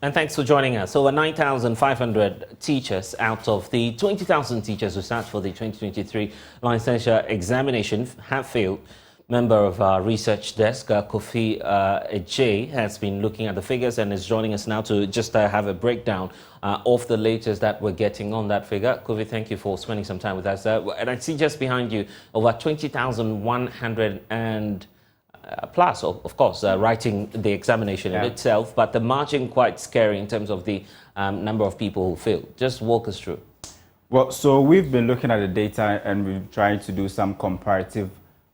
And thanks for joining us. Over 9,500 teachers out of the 20,000 teachers who sat for the 2023 licensure examination have failed. Member of our research desk, Kofi Ejay, has been looking at the figures and is joining us now to just have a breakdown of the latest that we're getting on that figure. Kofi, thank you for spending some time with us. And I see just behind you over 20,100 and plus, of course, writing the examination in itself, but the margin quite scary in terms of the number of people who failed. Just walk us through. Well, so we've been looking at the data and we've tried to do some comparative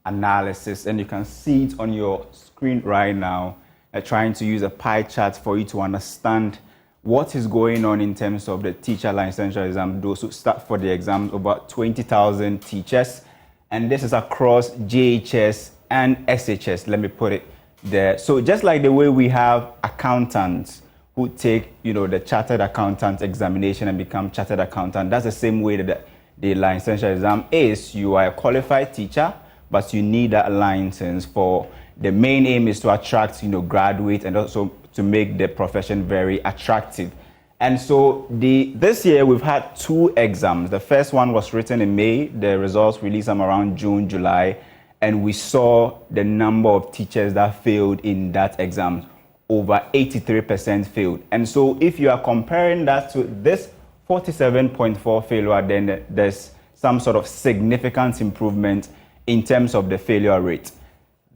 analysis, and you can see it on your screen right now, trying to use a pie chart for you to understand what is going on in terms of the teacher licensure exam. Those who start for the exams, about 20,000 teachers, and this is across JHS and SHS, let me put it there. So just like the way we have accountants who take, the chartered accountant examination and become chartered accountant, that's the same way that the licensure exam is. You are a qualified teacher, but you need that license for the main aim is to attract, graduates and also to make the profession very attractive. And so this year we've had 2 exams. The first one was written in May. The results released them around June, July. And we saw the number of teachers that failed in that exam. Over 83% failed. And so if you are comparing that to this 47.4 failure, then there's some sort of significant improvement in terms of the failure rate.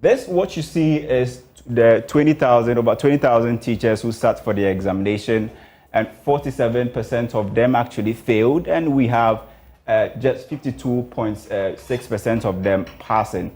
This, what you see is the about 20,000 teachers who sat for the examination, and 47% of them actually failed, and we have just 52.6% of them passing.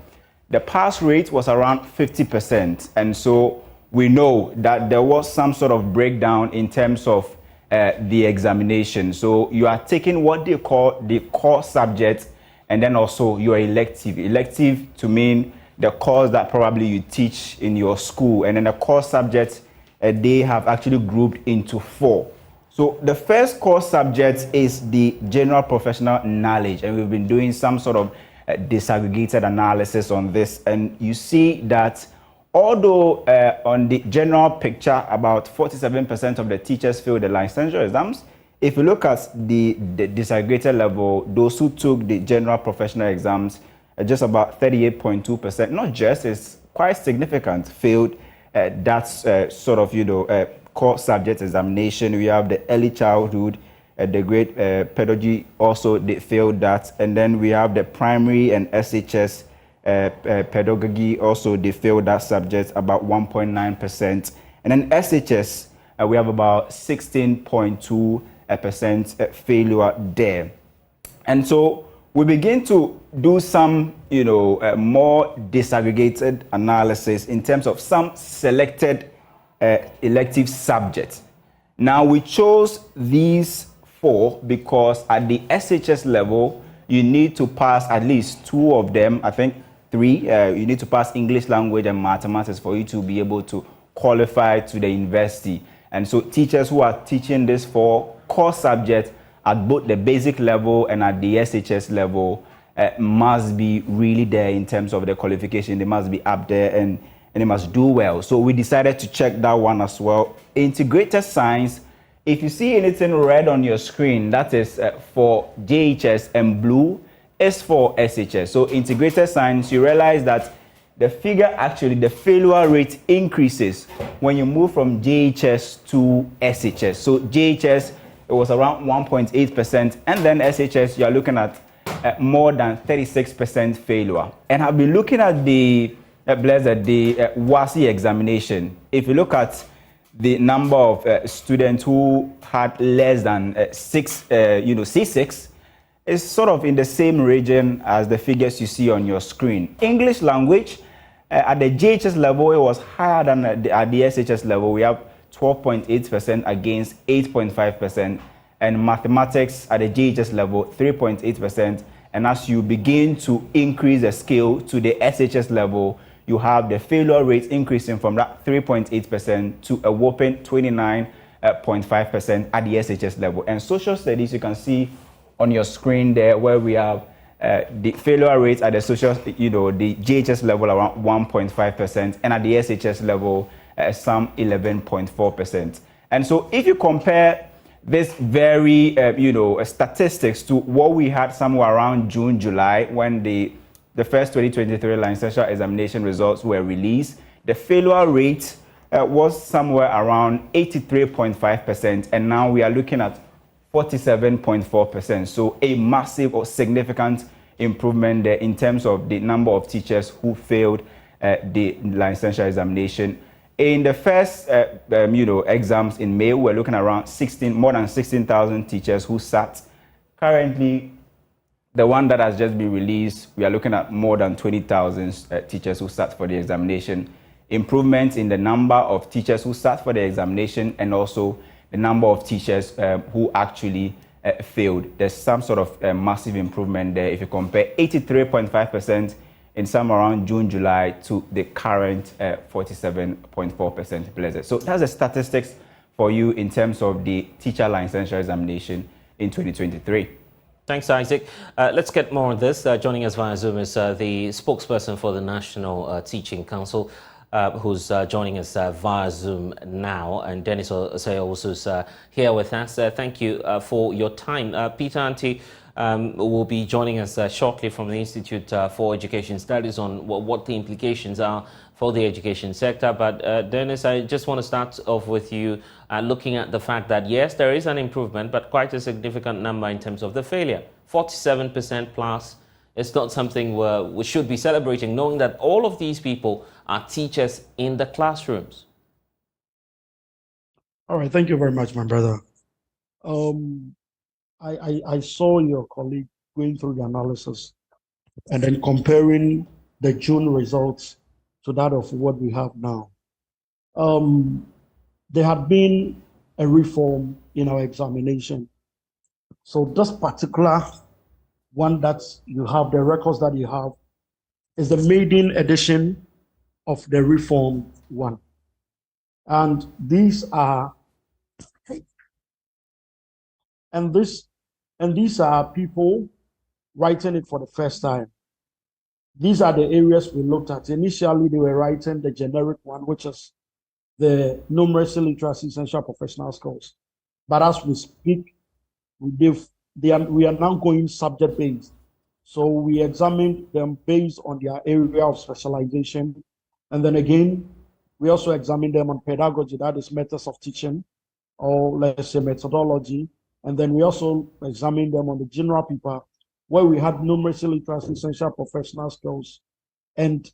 The pass rate was around 50%, and so we know that there was some sort of breakdown in terms of the examination. So you are taking what they call the core subject, and then also your elective. Elective to mean the course that probably you teach in your school, and then the core subjects they have actually grouped into 4. So the first core subject is the general professional knowledge, and we've been doing some sort of disaggregated analysis on this, and you see that although on the general picture about 47% of the teachers failed the licensure exams, if you look at the disaggregated level, those who took the general professional exams, just about 38.2%, not just, it's quite significant, failed that's sort of, core subject examination. We have the early childhood, the grade pedagogy also, they failed that. And then we have the primary and SHS pedagogy also, they failed that subject, about 1.9%. And then SHS, we have about 16.2% failure there. And so we begin to do some, more disaggregated analysis in terms of some selected elective subjects. Now we chose these 4 because at the SHS level, you need to pass at least 2 of them, I think 3. You need to pass English language and mathematics for you to be able to qualify to the university. And so teachers who are teaching this 4 core subjects at both the basic level and at the SHS level must be really there in terms of the qualification. They must be up there and they must do well. So we decided to check that one as well. Integrated science, if you see anything red on your screen, that is for JHS, and blue is for SHS. So integrated science, you realize that the figure actually, the failure rate increases when you move from JHS to SHS. So JHS, it was around 1.8%, and then SHS, you're looking at more than 36% failure. And I've been looking at the WASI examination. If you look at the number of students who had less than C6, it's sort of in the same region as the figures you see on your screen. English language, at the JHS level, it was higher than at the SHS level. We have 12.8% against 8.5%, and mathematics at the JHS level 3.8%. And as you begin to increase the scale to the SHS level, you have the failure rate increasing from that 3.8% to a whopping 29.5% at the SHS level. And social studies, you can see on your screen there where we have the failure rate at the social, the JHS level around 1.5%, and at the SHS level some 11.4%. And so if you compare this very, statistics to what we had somewhere around June, July, when the first 2023 licensure examination results were released, the failure rate was somewhere around 83.5%, and now we are looking at 47.4%. So a massive or significant improvement there in terms of the number of teachers who failed the licensure examination. In the first, exams in May, we're looking at around more than 16,000 teachers who sat. Currently, the one that has just been released, we are looking at more than 20,000 teachers who sat for the examination. Improvements in the number of teachers who sat for the examination and also the number of teachers who actually failed. There's some sort of massive improvement there if you compare 83.5% in some around June, July to the current 47.4% blessed. So that's the statistics for you in terms of the teacher licensure examination in 2023. Thanks, Isaac. Let's get more on this. Joining us via Zoom is the spokesperson for the National Teaching Council, who's joining us via Zoom now. And Dennis Osei also is here with us. Thank you for your time. Peter Anti will be joining us shortly from the Institute for Education Studies on what the implications are for the education sector. But Dennis, I just want to start off with you looking at the fact that, yes, there is an improvement, but quite a significant number in terms of the failure. 47% plus. It's not something we should be celebrating, knowing that all of these people are teachers in the classrooms. All right, thank you very much, my brother. I saw your colleague going through the analysis and then comparing the June results to that of what we have now. There had been a reform in our examination. So this particular one that you have, the records that you have, is the maiden edition of the reform one. And these are, and these are people writing it for the first time. These are the areas we looked at. Initially, they were writing the generic one, which is the numeracy, literacy, essential professional skills. But as we speak, we are now going subject-based. So we examined them based on their area of specialization. And then again, we also examined them on pedagogy, that is methods of teaching, or let's say methodology. And then we also examined them on the general paper, where we had numeracy, literacy, essential professional skills, and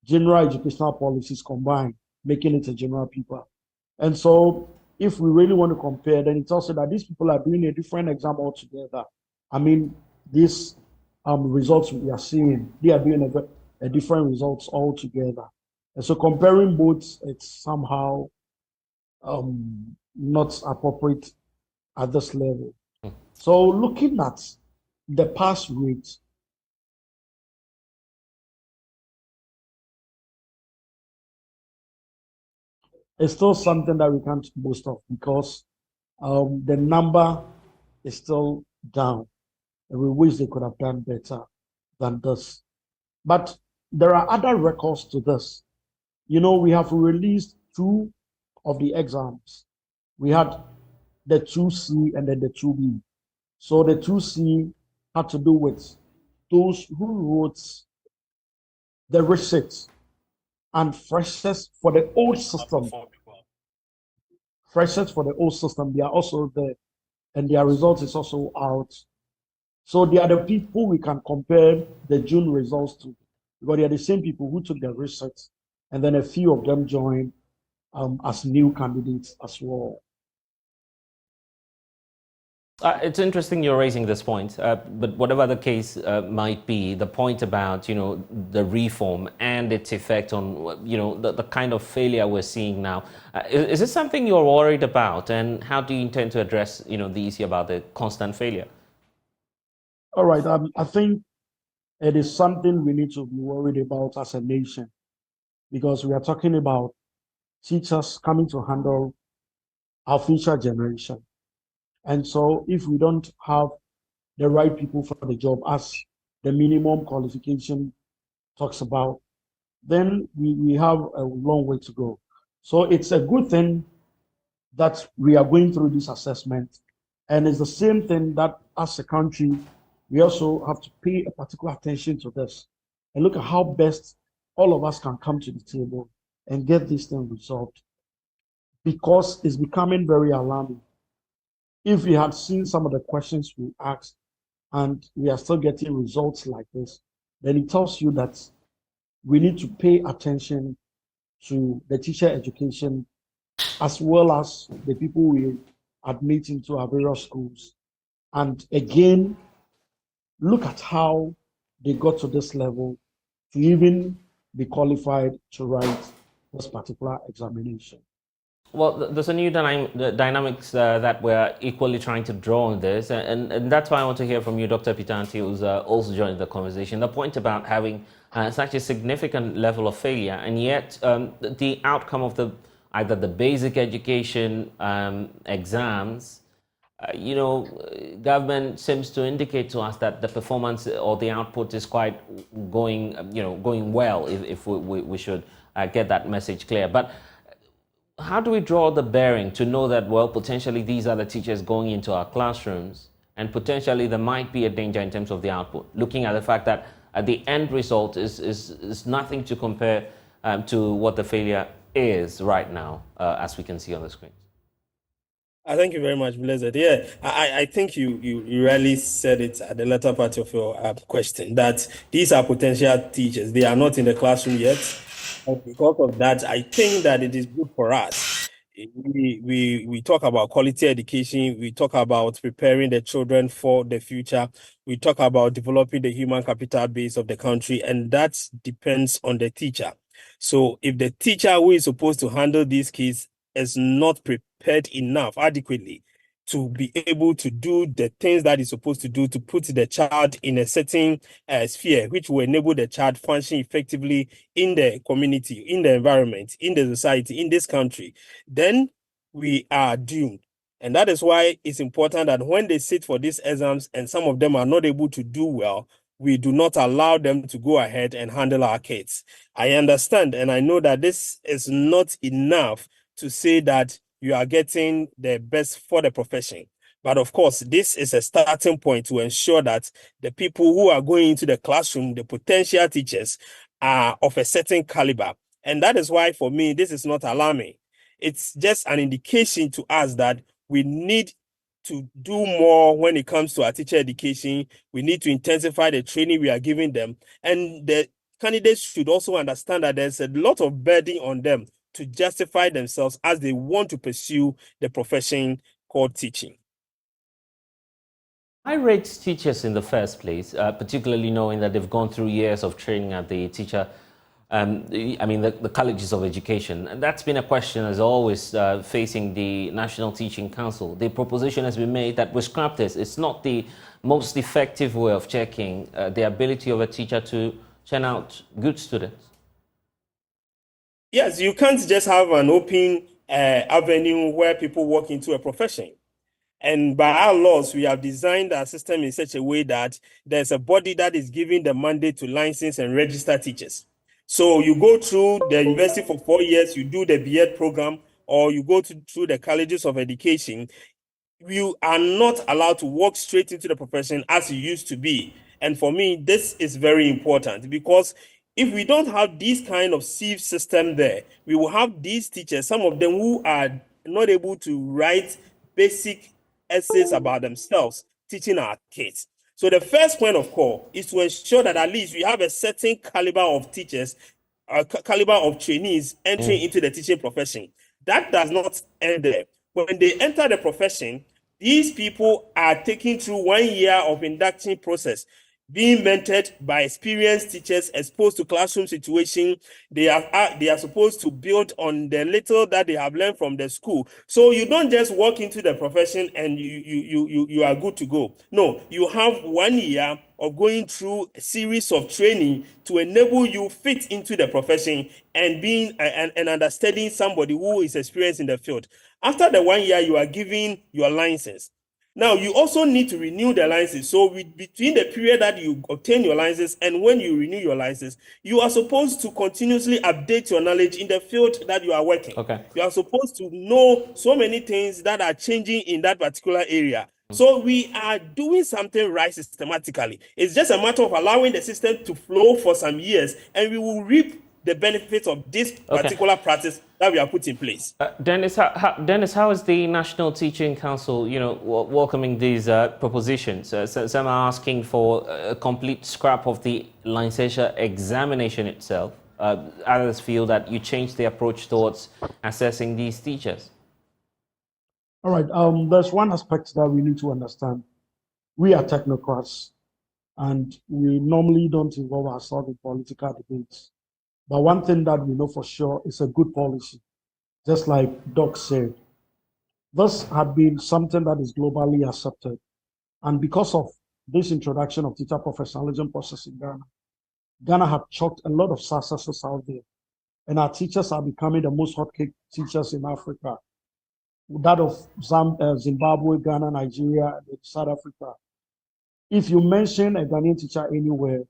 general educational policies combined, making it a general paper. And so if we really want to compare, then it's also that these people are doing a different exam altogether. I mean, these results we are seeing, they are doing a different results altogether. And so comparing both, it's somehow not appropriate at this level. So looking at the pass rate, it's still something that we can't boast of because the number is still down. And we wish they could have done better than this. But there are other records to this. You know, we have released 2 of the exams. We had the 2C and then the 2B. So the 2C had to do with those who wrote the receipts and freshers for the old system. Freshers for the old system, they are also there, and their results is also out. So they are the people we can compare the June results to, because they are the same people who took the receipts, and then a few of them joined as new candidates as well. It's interesting you're raising this point, but whatever the case might be, the point about, the reform and its effect on, the kind of failure we're seeing now, is this something you're worried about? And how do you intend to address, the issue about the constant failure? All right, I think it is something we need to be worried about as a nation, because we are talking about teachers coming to handle our future generation. And so if we don't have the right people for the job, as the minimum qualification talks about, then we have a long way to go. So it's a good thing that we are going through this assessment. And it's the same thing that as a country, we also have to pay a particular attention to this and look at how best all of us can come to the table and get this thing resolved, because it's becoming very alarming. If we had seen some of the questions we asked and we are still getting results like this, then it tells you that we need to pay attention to the teacher education as well as the people we admit into our various schools. And again, look at how they got to this level to even be qualified to write this particular examination. Well, there's a new dynamics that we're equally trying to draw on this, and that's why I want to hear from you, Dr. Pitanti, who's also joined the conversation. The point about having such a significant level of failure, and yet the outcome of either the basic education exams, government seems to indicate to us that the performance or the output is quite going well, if we should get that message clear. But how do we draw the bearing to know that, well, potentially these are the teachers going into our classrooms and potentially there might be a danger in terms of the output, looking at the fact that the end result is nothing to compare to what the failure is right now, as we can see on the screen? I thank you very much, Blessed. Yeah, I think you really said it at the latter part of your question, that these are potential teachers. They are not in the classroom yet. And because of that, I think that it is good for us. We talk about quality education. We talk about preparing the children for the future. We talk about developing the human capital base of the country, and that depends on the teacher. So if the teacher who is supposed to handle these kids is not prepared enough adequately to be able to do the things that he's supposed to do to put the child in a certain sphere, which will enable the child function effectively in the community, in the environment, in the society, in this country, then we are doomed. And that is why it's important that when they sit for these exams and some of them are not able to do well, we do not allow them to go ahead and handle our kids. I understand and I know that this is not enough to say that you are getting the best for the profession. But of course, this is a starting point to ensure that the people who are going into the classroom, the potential teachers, are of a certain caliber. And that is why, for me, this is not alarming. It's just an indication to us that we need to do more when it comes to our teacher education. We need to intensify the training we are giving them. And the candidates should also understand that there's a lot of burden on them to justify themselves as they want to pursue the profession called teaching. I rate teachers in the first place, particularly knowing that they've gone through years of training at the teacher, the colleges of education. And that's been a question as always facing the National Teaching Council. The proposition has been made that we scrap this. It's not the most effective way of checking the ability of a teacher to churn out good students. Yes, you can't just have an open avenue where people walk into a profession. And by our laws, we have designed our system in such a way that there's a body that is giving the mandate to license and register teachers. So you go through the university for 4 years, you do the B.Ed program, or you go through the colleges of education. You are not allowed to walk straight into the profession as you used to be. And for me, this is very important, because if we don't have this kind of sieve system there, we will have these teachers, some of them who are not able to write basic essays about themselves, teaching our kids. So the first point of call is to ensure that at least we have a certain caliber of teachers, caliber of trainees entering into the teaching profession. That does not end there. When they enter the profession, these people are taken through 1 year of induction process, being mentored by experienced teachers exposed to classroom situation. They are supposed to build on the little that they have learned from the school. So you don't just walk into the profession and you are good to go. No, you have 1 year of going through a series of training to enable you fit into the profession and being and understanding somebody who is experienced in the field. After the 1 year, you are given your license. Now, you also need to renew the license. So between the period that you obtain your license and when you renew your license, you are supposed to continuously update your knowledge in the field that you are working. Okay. You are supposed to know so many things that are changing in that particular area. So we are doing something right systematically. It's just a matter of allowing the system to flow for some years, and we will reap the benefits of this particular practice that we have put in place. Dennis, how is the National Teaching Council, welcoming these propositions? Some are asking for a complete scrap of the licensure examination itself. Others feel that you change the approach towards assessing these teachers. All right. There's one aspect that we need to understand. We are technocrats, and we normally don't involve ourselves in political debates. But one thing that we know for sure is a good policy. Just like Doc said, this had been something that is globally accepted. And because of this introduction of teacher professionalism process in Ghana, Ghana had chalked a lot of successes out there. And our teachers are becoming the most hotcake teachers in Africa. That of Zimbabwe, Ghana, Nigeria, and South Africa. If you mention a Ghanaian teacher anywhere,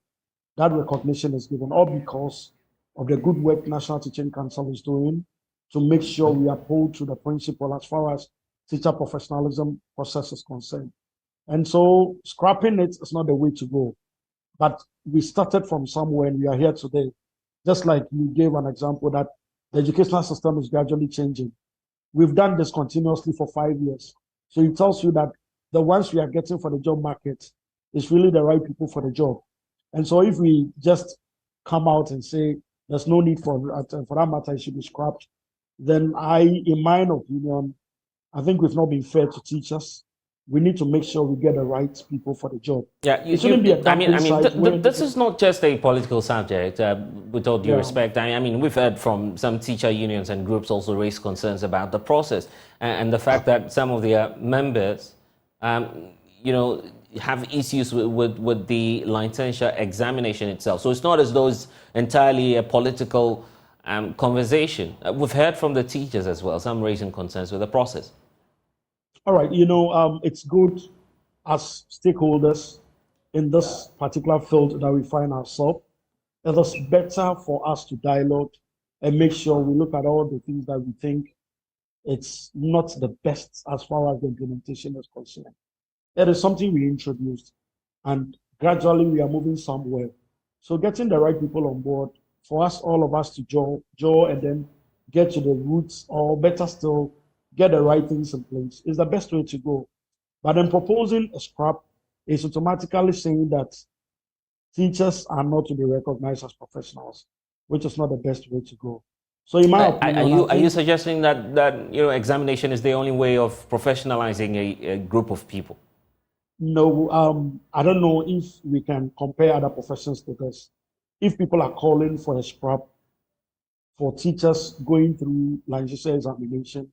that recognition is given, all because of the good work National Teaching Council is doing to make sure we uphold to the principle as far as teacher professionalism process is concerned. And so scrapping it is not the way to go. But we started from somewhere and we are here today. Just like you gave an example that the educational system is gradually changing. We've done this continuously for 5 years. So it tells you that the ones we are getting for the job market is really the right people for the job. And so if we just come out and say there's no need for that matter, it should be scrapped, then in my opinion, I think we've not been fair to teachers. We need to make sure we get the right people for the job. Yeah, this is not just a political subject. With all due respect, I mean, we've heard from some teacher unions and groups also raise concerns about the process and the fact that some of their members, have issues with the licensure examination itself. So it's not as though it's entirely a political conversation. We've heard from the teachers as well, some raising concerns with the process. All right, it's good as stakeholders in this particular field that we find ourselves. It is better for us to dialogue and make sure we look at all the things that we think it's not the best as far as the implementation is concerned. It is something we introduced, and gradually we are moving somewhere. So getting the right people on board, for us, all of us to jaw and then get to the roots, or better still, get the right things in place is the best way to go. But then proposing a scrap is automatically saying that teachers are not to be recognized as professionals, which is not the best way to go. So in my opinion, are you suggesting that examination is the only way of professionalizing a group of people? No, I don't know if we can compare other professions, because if people are calling for a scrap for teachers going through licensure examination,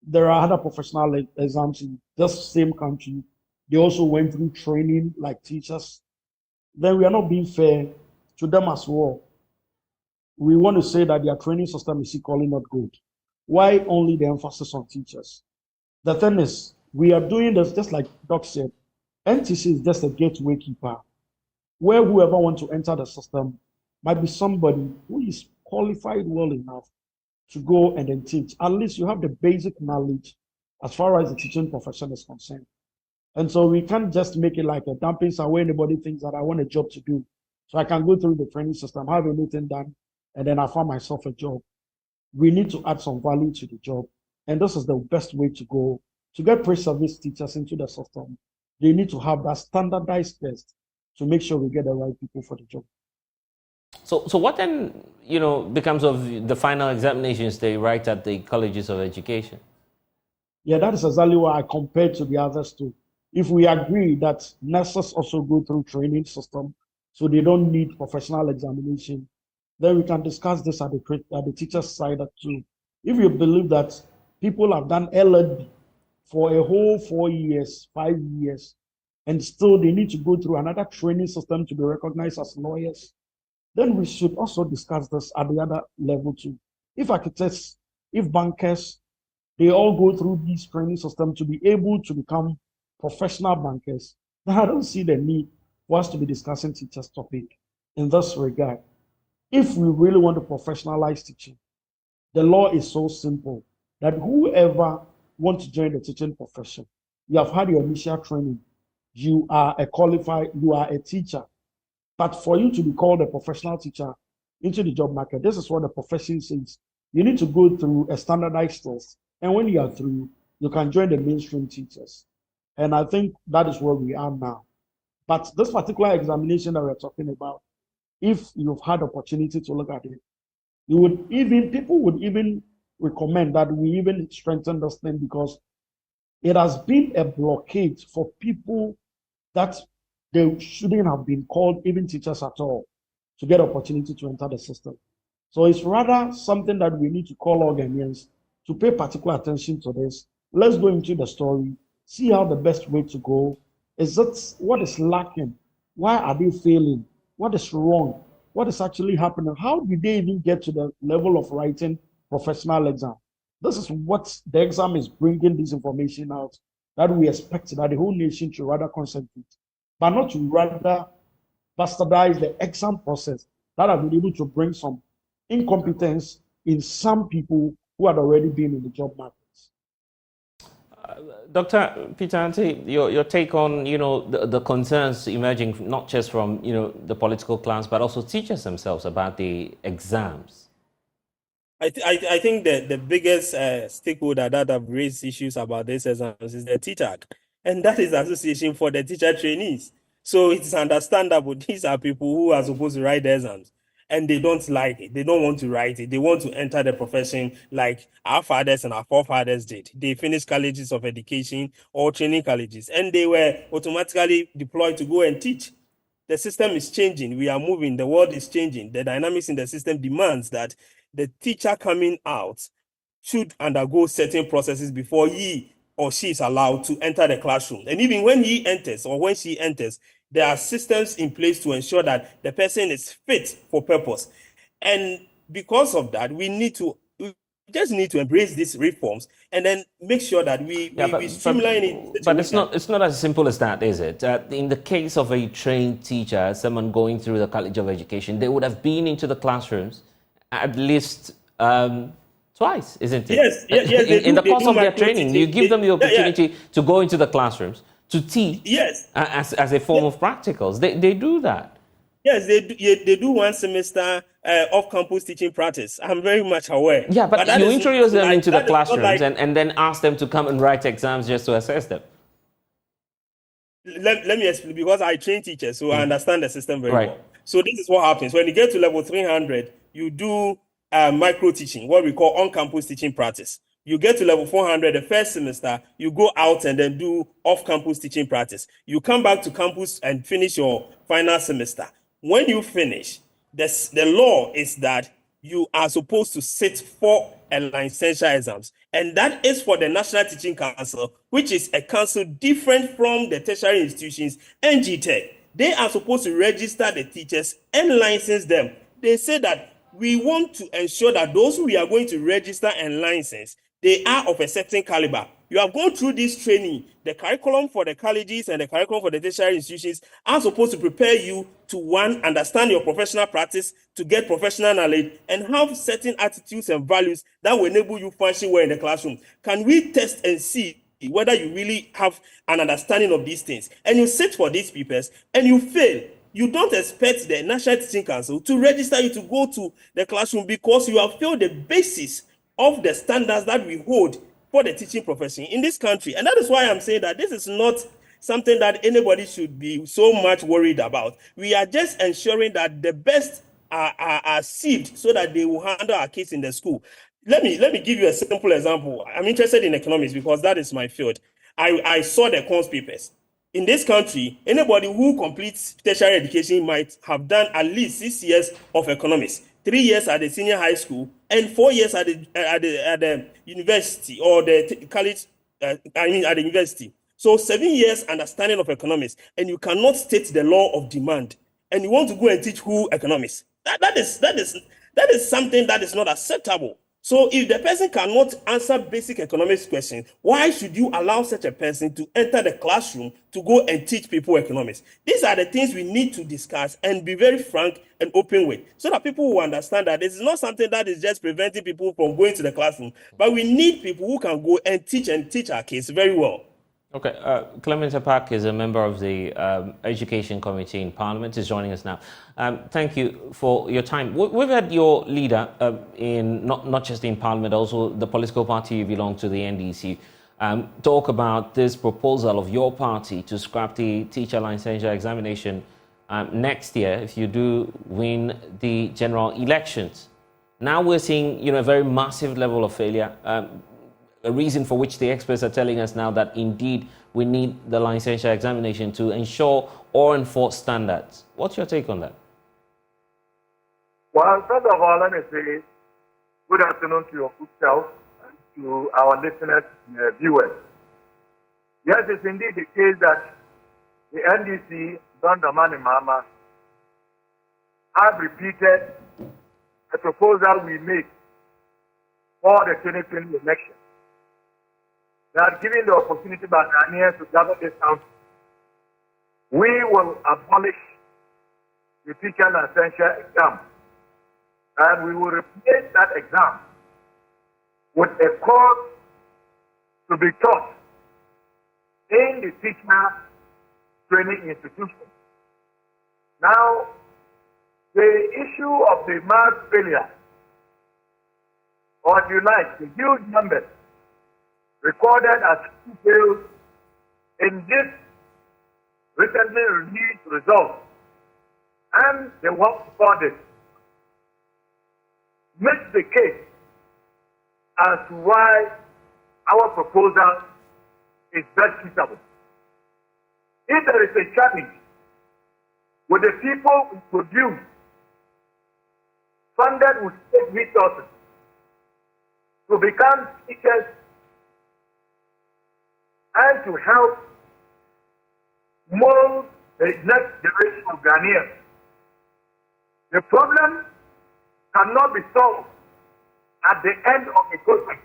there are other professional exams in this same country. They also went through training like teachers. Then we are not being fair to them as well. We want to say that their training system is equally not good. Why only the emphasis on teachers? The thing is, we are doing this just like Doc said. NTC is just a gateway keeper, where whoever wants to enter the system might be somebody who is qualified well enough to go and then teach. At least you have the basic knowledge as far as the teaching profession is concerned. And so we can't just make it like a dumping site where anybody thinks that I want a job to do. So I can go through the training system, have everything done, and then I find myself a job. We need to add some value to the job. And this is the best way to go. To get pre-service teachers into the system, they need to have that standardized test to make sure we get the right people for the job. So what then, becomes of the final examinations they write at the colleges of education? Yeah, that is exactly why I compared to the others too. If we agree that nurses also go through training system, so they don't need professional examination, then we can discuss this at the teacher's side too. If you believe that people have done LLB for a whole 4 years, 5 years, and still they need to go through another training system to be recognized as lawyers, then we should also discuss this at the other level too. If architects, if bankers, they all go through these training systems to be able to become professional bankers, then I don't see the need for us to be discussing teachers' topic in this regard. If we really want to professionalize teaching, the law is so simple that whoever wants to join the teaching profession, you have had your initial training, you are a teacher. But for you to be called a professional teacher into the job market, this is what the profession says. You need to go through a standardized test. And when you are through, you can join the mainstream teachers. And I think that is where we are now. But this particular examination that we're talking about, if you've had opportunity to look at it, people would even recommend that we even strengthen this thing, because it has been a blockade for people that they shouldn't have been called even teachers at all to get opportunity to enter the system. So it's rather something that we need to call all Ghanaians to pay particular attention to this. Let's go into the story, see how the best way to go. Is it what is lacking? Why are they failing? What is wrong? What is actually happening? How did they even get to the level of writing professional exam? This is what the exam is bringing this information out, that we expect that the whole nation should rather concentrate, but not to rather bastardize the exam process that have been able to bring some incompetence in some people who had already been in the job market. Dr. Peter Ante, your take on the concerns emerging not just from the political class but also teachers themselves about the exams. I think that the biggest stakeholder that have raised issues about these exams is the TTAC, and that is the Association for the Teacher Trainees. So it's understandable these are people who are supposed to write the exams, and they don't like it. They don't want to write it. They want to enter the profession like our fathers and our forefathers did. They finished colleges of education or training colleges, and they were automatically deployed to go and teach. The system is changing. We are moving. The world is changing. The dynamics in the system demands that the teacher coming out should undergo certain processes before he or she is allowed to enter the classroom. And even when he enters or when she enters, there are systems in place to ensure that the person is fit for purpose. And because of that, we just need to embrace these reforms and then make sure that we streamline it. But it's not as simple as that, is it? In the case of a trained teacher, someone going through the College of Education, they would have been into the classrooms at least twice, isn't it? Yes. In the course of their training, you give them the opportunity to go into the classrooms, to teach as a form of practicals. They do that. Yes, they do one semester off-campus teaching practice. I'm very much aware. Yeah, but you introduce them into the classrooms and then ask them to come and write exams just to assess them. Let me explain, because I train teachers, so I understand the system very well. So this is what happens. When you get to level 300, you do micro-teaching, what we call on-campus teaching practice. You get to level 400, the first semester, you go out and then do off-campus teaching practice. You come back to campus and finish your final semester. When you finish, the law is that you are supposed to sit for a licensure exams. And that is for the National Teaching Council, which is a council different from the tertiary institutions and GTEC. They are supposed to register the teachers and license them. They say that we want to ensure that those who we are going to register and license, they are of a certain caliber. You have gone through this training. The curriculum for the colleges and the curriculum for the tertiary institutions are supposed to prepare you to, one, understand your professional practice, to get professional knowledge, and have certain attitudes and values that will enable you function well in the classroom. Can we test and see whether you really have an understanding of these things? And you sit for these papers and you fail. You don't expect the National Teaching Council to register you to go to the classroom because you have failed the basis of the standards that we hold for the teaching profession in this country. And that is why I'm saying that this is not something that anybody should be so much worried about. We are just ensuring that the best are sieved so that they will handle our case in the school. Let me give you a simple example. I'm interested in economics because that is my field. I saw the cons papers. In this country, anybody who completes tertiary education might have done at least 6 years of economics, 3 years at the senior high school, and 4 years at the university or the college. At the university. So 7 years understanding of economics, and you cannot state the law of demand, and you want to go and teach who economics. That is something that is not acceptable. So if the person cannot answer basic economics questions, why should you allow such a person to enter the classroom to go and teach people economics? These are the things we need to discuss and be very frank and open with, so that people will understand that this is not something that is just preventing people from going to the classroom, but we need people who can go and teach our kids very well. Okay, Clement Apak is a member of the Education Committee in Parliament, is joining us now. Thank you for your time. We've had your leader in not just in Parliament, also the political party you belong to, the NDC, talk about this proposal of your party to scrap the Teacher Licensure Examination next year if you do win the general elections. Now we're seeing, a very massive level of failure. A reason for which the experts are telling us now that indeed we need the licensure examination to ensure or enforce standards. What's your take on that? Well, first of all, let me say good afternoon to your good self and to our listeners and viewers. Yes, it's indeed the case that the NDC, Don Damani Mama, have repeated a proposal we made for the 2020 election. That given the opportunity by Ghanaians to gather this country, we will abolish the teacher licensure exam, and we will replace that exam with a course to be taught in the teacher training institution. Now, the issue of the mass failure, or if you like, the huge numbers recorded as failed in this recently released results and the work for this makes the case as to why our proposal is best suitable. If there is a challenge with the people who produce funded with state resources to become teachers and to help mold the next generation of Ghanaians. The problem cannot be solved at the end of the process.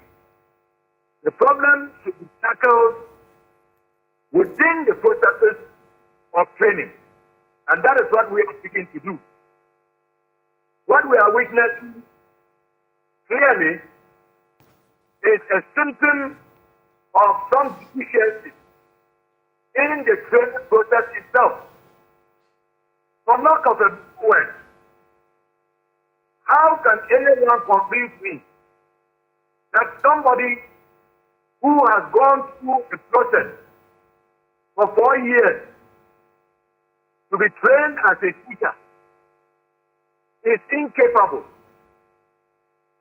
The problem should be tackled within the processes of training. And that is what we are seeking to do. What we are witnessing clearly is a symptom of some deficiencies in the training process itself. For lack of a word, how can anyone convince me that somebody who has gone through a process for 4 years to be trained as a teacher is incapable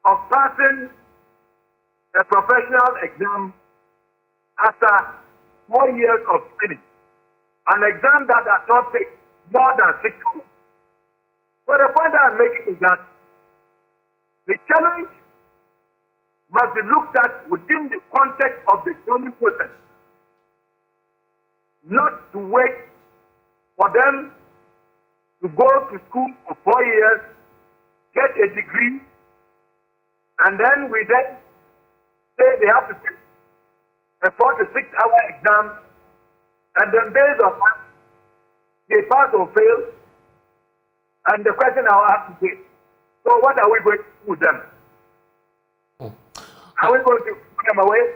of passing a professional exam after 4 years of training? An exam that does not take more than 6 hours. So the point I'm making is that the challenge must be looked at within the context of the training process, not to wait for them to go to school for 4 years, get a degree, and then we then say they have to take a 4 to 6 hour exam, and then based on that, they pass or fail. And the question I'll ask is, so what are we going to do with them? Are we going to put them away?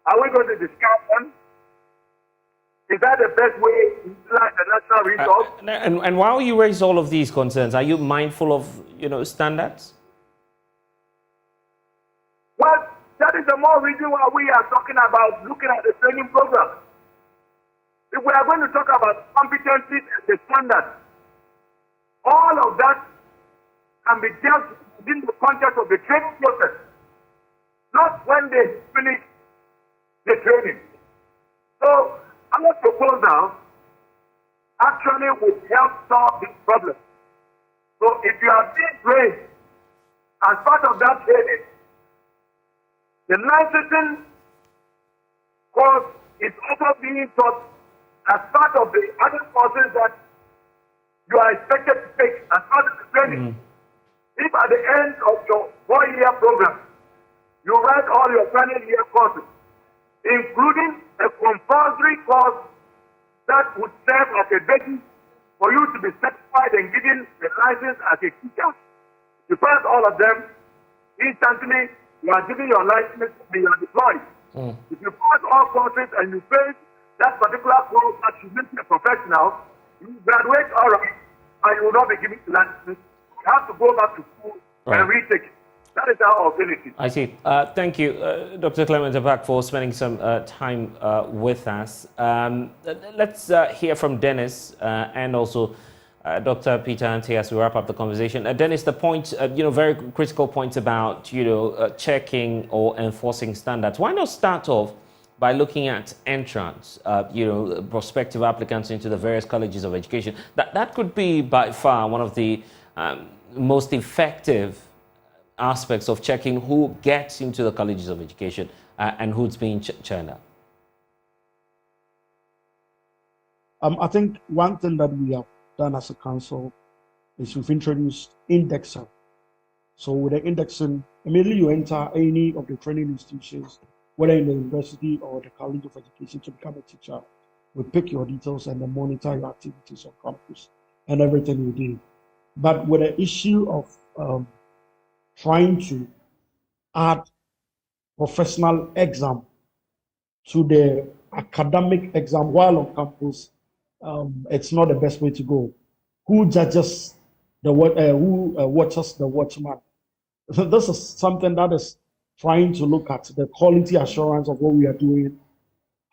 Are we going to discard them? Is that the best way to utilize the national resource? And while you raise all of these concerns, are you mindful of, standards? Well, that is the more reason why we are talking about looking at the training program. If we are going to talk about competencies and the standards, all of that can be dealt within the context of the training process, not when they finish the training. So, our proposal actually would help solve this problem. So, if you are being trained as part of that training, the licensing course is also being taught as part of the other courses that you are expected to take as part of the training. If at the end of your 4 year program, you write all your final year courses, including a compulsory course that would serve as a basis for you to be certified and given a license as a teacher. You pass all of them, instantly you are given your license and you are deployed. If you pass all courses and you face that particular course that you make a professional, you graduate all right, and you will not be given the license. You have to go back to school and retake it. That is our alternative. I see. Thank you, Dr. Clement Abak, for spending some time with us. Let's hear from Dennis and also Dr. Peter Ante as we wrap up the conversation. Dennis, the point, very critical points about, checking or enforcing standards. Why not start off by looking at entrance, prospective applicants into the various colleges of education? That could be by far one of the most effective aspects of checking who gets into the colleges of education and who's being churned out. I think one thing that we have done as a council is we've introduced indexing. So with the indexing, immediately you enter any of the training institutions, whether in the university or the college of education, to become a teacher. We pick your details and then monitor your activities on campus and everything you do. But with the issue of trying to add professional exam to the academic exam while on campus, it's not the best way to go. Who judges who watches the watchman? This is something that is trying to look at the quality assurance of what we are doing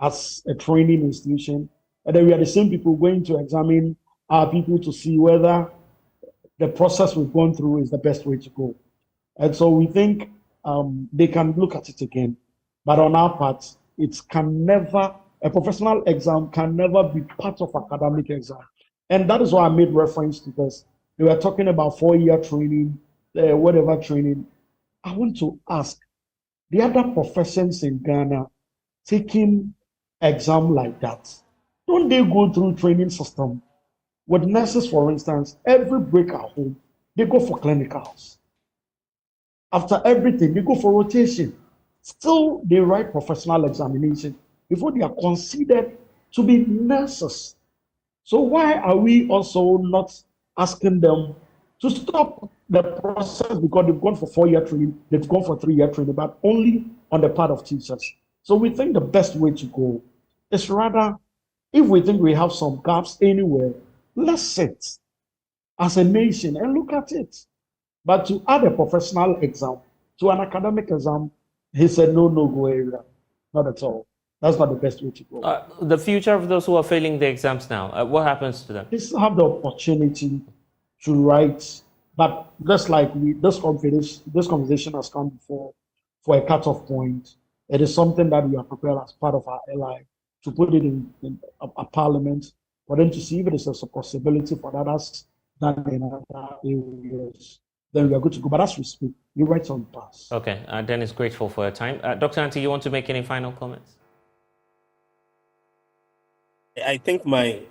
as a training institution. And then we are the same people going to examine our people to see whether the process we've gone through is the best way to go. And so we think they can look at it again. But on our part, a professional exam can never be part of academic exam. And that is why I made reference to this. They were talking about 4-year training, whatever training. I want to ask, the other professions in Ghana taking exam like that, don't they go through training system? With nurses, for instance, every break at home, they go for clinicals. After everything, they go for rotation. Still, they write professional examination before they are considered to be nurses. So why are we also not asking them to stop the process because they've gone for 4-year training, they've gone for 3-year training, but only on the part of teachers? So we think the best way to go is rather, if we think we have some gaps anywhere, let's sit as a nation and look at it. But to add a professional exam to an academic exam, he said no-go area. Not at all. That's not the best way to go. The future of those who are failing the exams now, what happens to them? They still have the opportunity to write, but just like this conversation has come before for a cutoff point. It is something that we are prepared as part of our LI to put it in a parliament for them to see if it is a possibility for others than in other areas. Then we are good to go. But as we speak, you write on pass. Okay, Dennis, grateful for your time. Dr. Ante, you want to make any final comments? I think my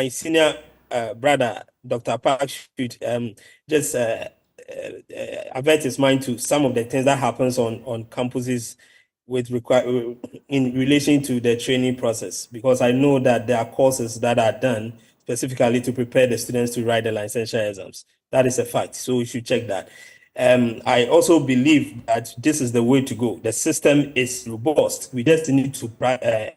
senior brother, Dr. Park, should just avert his mind to some of the things that happens on campuses in relation to the training process, because I know that there are courses that are done specifically to prepare the students to write the licensure exams. That is a fact. So we should check that. I also believe that this is the way to go. The system is robust. We just need to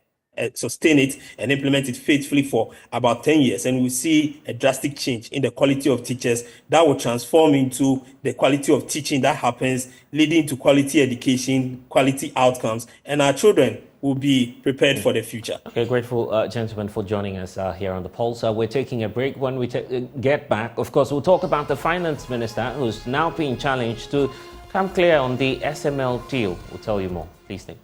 sustain it and implement it faithfully for about 10 years, and we see a drastic change in the quality of teachers that will transform into the quality of teaching that happens, leading to quality education, quality outcomes, and our children will be prepared for the future. Okay, grateful, gentlemen, for joining us here on The Pulse. We're taking a break. When we get back, of course, we'll talk about the finance minister who's now being challenged to come clear on the SML deal. We'll tell you more. Please stay.